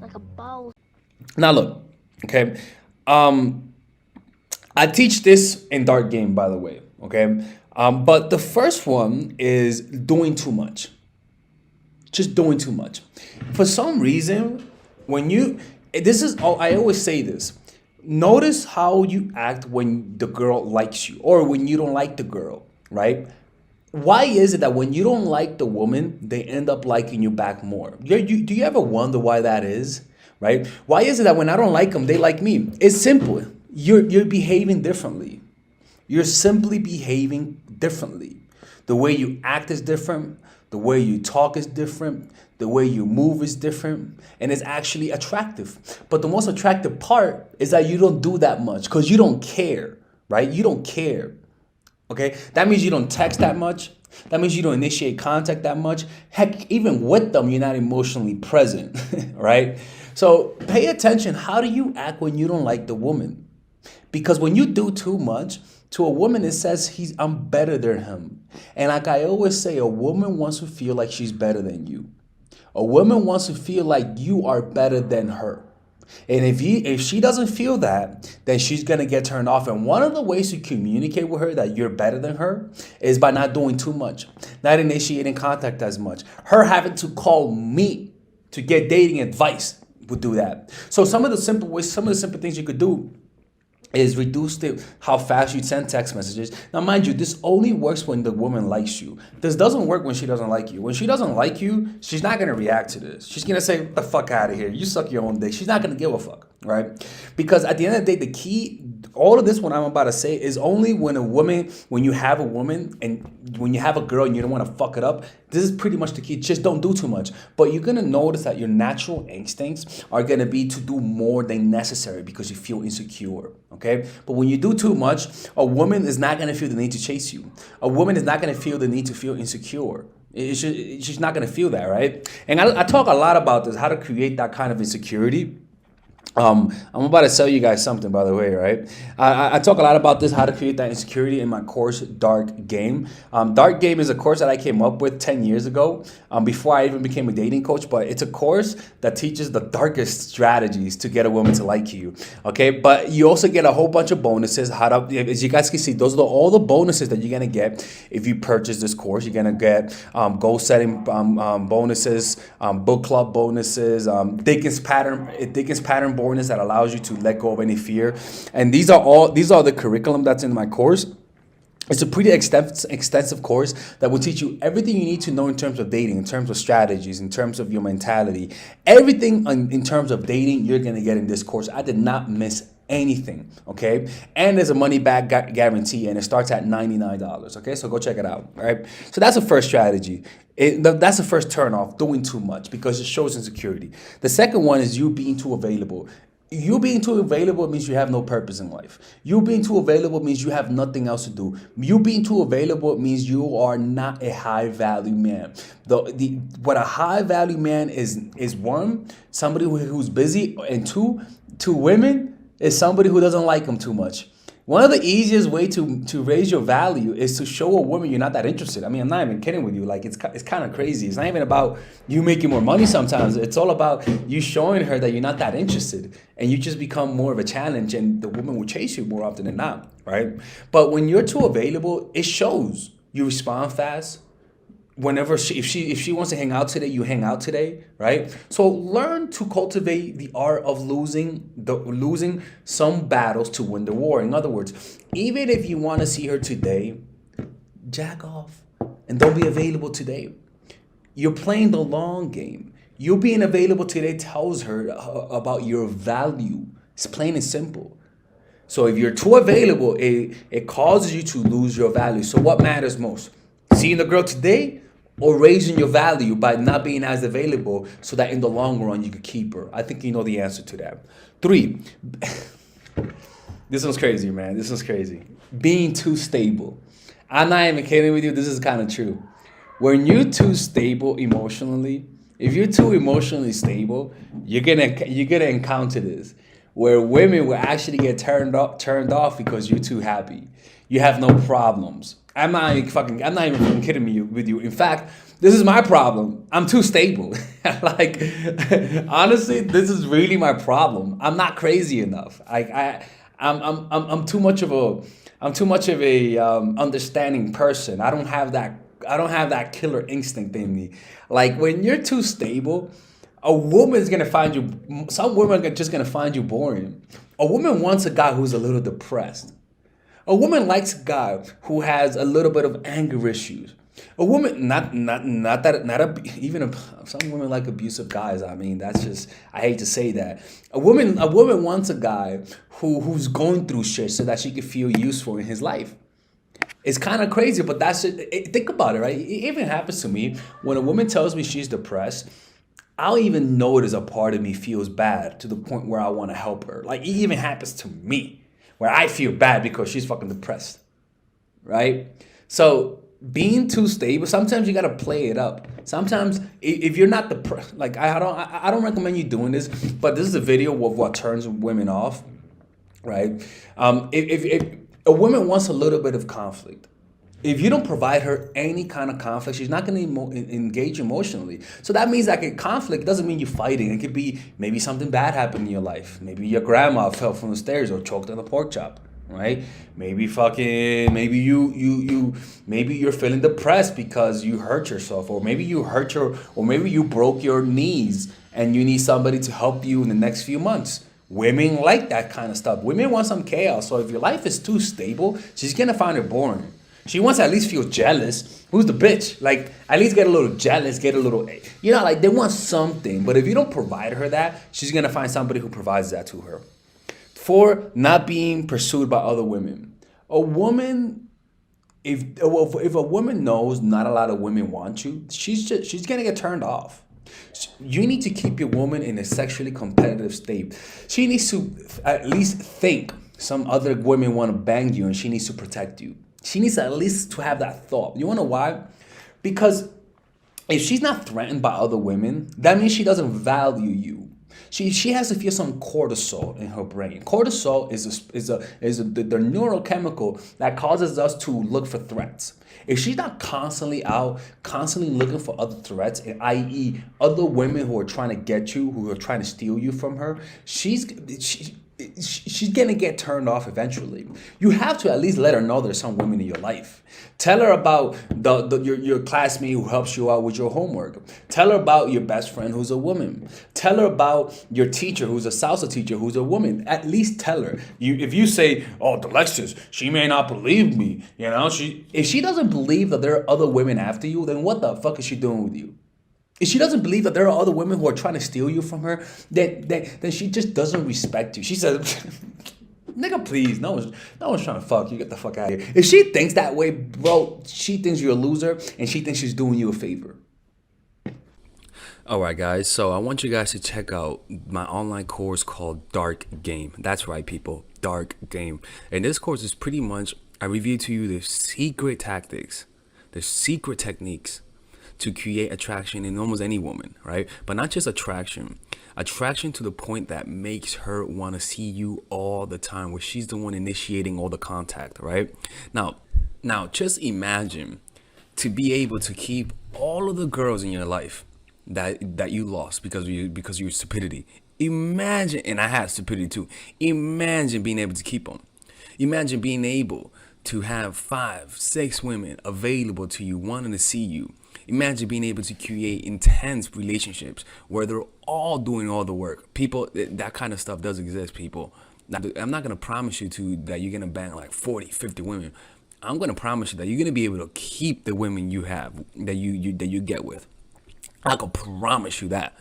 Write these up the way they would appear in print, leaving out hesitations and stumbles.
like a boss. Now look, okay. I teach this in Dark Game, by the way. Okay. But the first one is doing too much. Just doing too much. For some reason, when you this is I always say this. Notice how you act when the girl likes you or when you don't like the girl, right? Why is it that when you don't like the woman, they end up liking you back more? Do you ever wonder why that is? Right? Why is it that when I don't like them, they like me? It's simple. You're behaving differently. You're simply behaving differently. The way you act is different. The way you talk is different. The way you move is different. And it's actually attractive. But the most attractive part is that you don't do that much because you don't care, right? You don't care. Okay? That means you don't text that much. That means you don't initiate contact that much. Heck, even with them, you're not emotionally present, right? So pay attention. How do you act when you don't like the woman? Because when you do too much, to a woman, it says I'm better than him. And like I always say, a woman wants to feel like she's better than you. A woman wants to feel like you are better than her. And if she doesn't feel that, then she's gonna get turned off. And one of the ways to communicate with her that you're better than her is by not doing too much, not initiating contact as much. Her having to call me to get dating advice would do that. So some of the simple ways, some of the simple things you could do is reduce how fast you send text messages. Now, mind you, this only works when the woman likes you. This doesn't work when she doesn't like you. When she doesn't like you, she's not gonna react to this. She's gonna say, "Get the fuck out of here. You suck your own dick." She's not gonna give a fuck, right? Because at the end of the day, the key, all of this, what I'm about to say, is only when you have a woman and when you have a girl and you don't want to fuck it up. This is pretty much the key. Just don't do too much. But you're gonna notice that your natural instincts are gonna be to do more than necessary because you feel insecure. Okay? But when you do too much, a woman is not gonna feel the need to chase you. A woman is not gonna feel the need to feel insecure. She's not gonna feel that, right? And I talk a lot about this, how to create that kind of insecurity. I'm about to tell you guys something, by the way, right? I talk a lot about this, how to create that insecurity in my course, Dark Game. Dark Game is a course that I came up with 10 years ago, before I even became a dating coach, but it's a course that teaches the darkest strategies to get a woman to like you, okay? But you also get a whole bunch of bonuses. As you guys can see, those are all the bonuses that you're gonna get if you purchase this course. You're gonna get goal setting bonuses, book club bonuses, Dickens pattern bonus that allows you to let go of any fear. And these are the curriculum that's in my course. It's a pretty extensive course that will teach you everything you need to know in terms of dating, in terms of strategies, in terms of your mentality. Everything in terms of dating, you're going to get in this course. I did not miss anything, okay? And there's a money back guarantee, and it starts at $99, okay? So go check it out, all right? So that's the first strategy. That's the first turn off, doing too much, because it shows insecurity. The second one is you being too available. You being too available means you have no purpose in life. You being too available means you have nothing else to do. You being too available means you are not a high value man. What a high value man is one, somebody who's busy, and two, to women, is somebody who doesn't like them too much. One of the easiest way to raise your value is to show a woman you're not that interested. I mean, I'm not even kidding with you. Like, it's kind of crazy. It's not even about you making more money sometimes. It's all about you showing her that you're not that interested. And you just become more of a challenge, and the woman will chase you more often than not, right? But when you're too available, it shows. You respond fast. Whenever if she wants to hang out today, you hang out today, right? So learn to cultivate the art of losing some battles to win the war. In other words, even if you want to see her today, jack off and don't be available today. You're playing the long game. You being available today tells her about your value. It's plain and simple. So if you're too available, it causes you to lose your value. So what matters most? Seeing the girl today or raising your value by not being as available so that in the long run you could keep her? I think you know the answer to that. 3, this one's crazy, man. This one's crazy. Being too stable. I'm not even kidding with you. This is kind of true. When you're too stable emotionally, if you're too emotionally stable, you're gonna encounter this, where women will actually get turned off because you're too happy. You have no problems. I'm not even fucking kidding with you. In fact, this is my problem. I'm too stable. Like, honestly, this is really my problem. I'm not crazy enough. I'm too much of a, understanding person. I don't have that killer instinct in me. Like, when you're too stable, a woman's gonna find you. Some women are just gonna find you boring. A woman wants a guy who's a little depressed. A woman likes a guy who has a little bit of anger issues. A woman, not that, not a, even a, some women like abusive guys. I mean, that's just, I hate to say that. A woman wants a guy who's going through shit so that she can feel useful in his life. It's kind of crazy, but that's it. Think about it, right? It even happens to me when a woman tells me she's depressed. I'll even notice a part of me feels bad to the point where I want to help her. Like, it even happens to me where I feel bad because she's fucking depressed, right? So being too stable, sometimes you gotta play it up. Sometimes if you're not depressed, like I don't recommend you doing this, but this is a video of what turns women off, right? If a woman wants a little bit of conflict, if you don't provide her any kind of conflict, she's not going to engage emotionally. So that means that conflict doesn't mean you're fighting. It could be maybe something bad happened in your life. Maybe your grandma fell from the stairs or choked on a pork chop, right? Maybe maybe you're feeling depressed because you hurt yourself, or maybe you broke your knees and you need somebody to help you in the next few months. Women like that kind of stuff. Women want some chaos. So if your life is too stable, she's gonna find it boring. She wants to at least feel jealous. Who's the bitch? Like, at least get a little jealous, get a little, like they want something. But if you don't provide her that, she's going to find somebody who provides that to her. For not being pursued by other women. A woman, if a woman knows not a lot of women want you, she's going to get turned off. You need to keep your woman in a sexually competitive state. She needs to at least think some other women want to bang you and she needs to protect you. She needs at least to have that thought. You want to know why? Because if she's not threatened by other women, that means she doesn't value you. She has to feel some cortisol in her brain. Cortisol is the neurochemical that causes us to look for threats. If she's not constantly out, constantly looking for other threats, i.e., other women who are trying to get you, who are trying to steal you from her, she's gonna get turned off eventually. You have to at least let her know there's some women in your life. Tell her about your classmate who helps you out with your homework. Tell her about your best friend who's a woman. Tell her about your teacher who's a salsa teacher who's a woman. At least tell her. If you say, "Oh, Alexis, she may not believe me," if she doesn't believe that there are other women after you, then what the fuck is she doing with you? If she doesn't believe that there are other women who are trying to steal you from her, then she just doesn't respect you. She says, "Nigga, please, no one's trying to fuck you. Get the fuck out of here." If she thinks that way, bro, she thinks you're a loser and she thinks she's doing you a favor. All right, guys. So I want you guys to check out my online course called Dark Game. That's right, people. Dark Game. And this course is pretty much, I review to you the secret tactics, the secret techniques to create attraction in almost any woman, right? But not just attraction to the point that makes her want to see you all the time, where she's the one initiating all the contact, right? Now just imagine to be able to keep all of the girls in your life that you lost because of your stupidity. Imagine, and I had stupidity too. Imagine being able to keep them. Imagine being able to have 5, 6 women available to you, wanting to see you. Imagine being able to create intense relationships where they're all doing all the work. People, that kind of stuff does exist, people. Now, I'm not going to promise you that you're going to bang like 40, 50 women. I'm going to promise you that you're going to be able to keep the women you have, that you get with. I can promise you that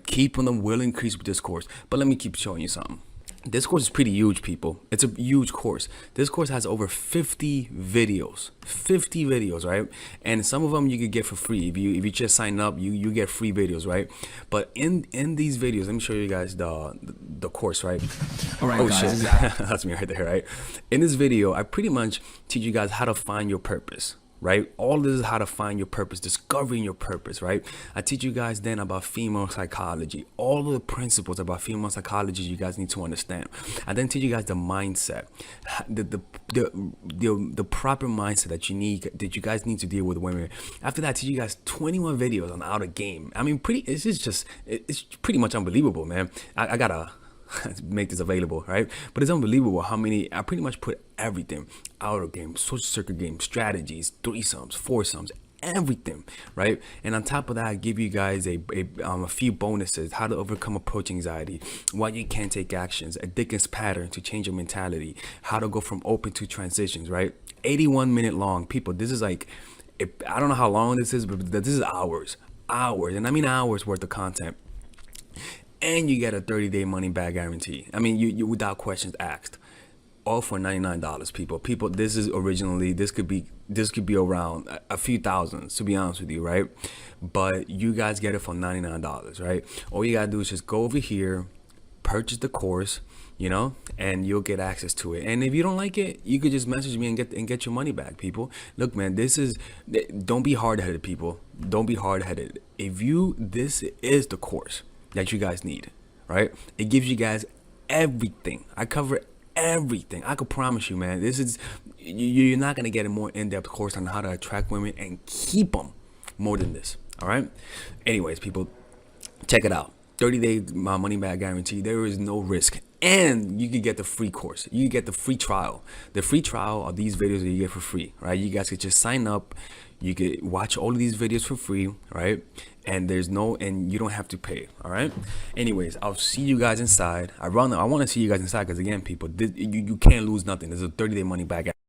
keeping them will increase with this course. But let me keep showing you something. This course is pretty huge, people. It's a huge course. This course has over 50 videos, right? And some of them you could get for free. If you just sign up, you get free videos, right? But in these videos, let me show you guys the course, right? All right, guys. Shit. That's me right there, right? In this video, I pretty much teach you guys how to find your purpose. right? All this is how to find your purpose, discovering your purpose, right? I teach you guys then about female psychology, all of the principles about female psychology you guys need to understand. I then teach you guys the mindset, the proper mindset that you guys need to deal with women. After that, I teach you guys 21 videos on how to game. I mean, it's pretty much unbelievable, man. I gotta make this available, right? But it's unbelievable how many I pretty much put everything: outer game, social circuit game, strategies, threesomes, foursomes, everything, right? And on top of that, I give you guys a few bonuses: how to overcome approach anxiety, why you can't take actions, a Dickens pattern to change your mentality, how to go from open to transitions, right? 81-minute long, people. This is like, I don't know how long this is, but this is hours, and I mean hours worth of content. And you get a 30-day money back guarantee. I mean, you without questions asked. All for $99, people. This could be around a few thousands, to be honest with you, right? But you guys get it for $99, right? All you gotta do is just go over here, purchase the course, and you'll get access to it. And if you don't like it, you could just message me and get your money back, people. Look, man, don't be hard-headed, people. Don't be hard-headed. This is the course that you guys need, right? It gives you guys everything. I cover everything. I could promise you, man, you're not gonna get a more in-depth course on how to attract women and keep them more than this. All right. Anyways, people, check it out. 30-day money back guarantee. There is no risk, and you can get the free course. You can get the free trial. The free trial are these videos that you get for free, right? You guys could just sign up. You could watch all of these videos for free, right? And you don't have to pay. All right. Anyways, I'll see you guys inside. I want to see you guys inside because, again, people, you can't lose nothing. There's a 30-day money back.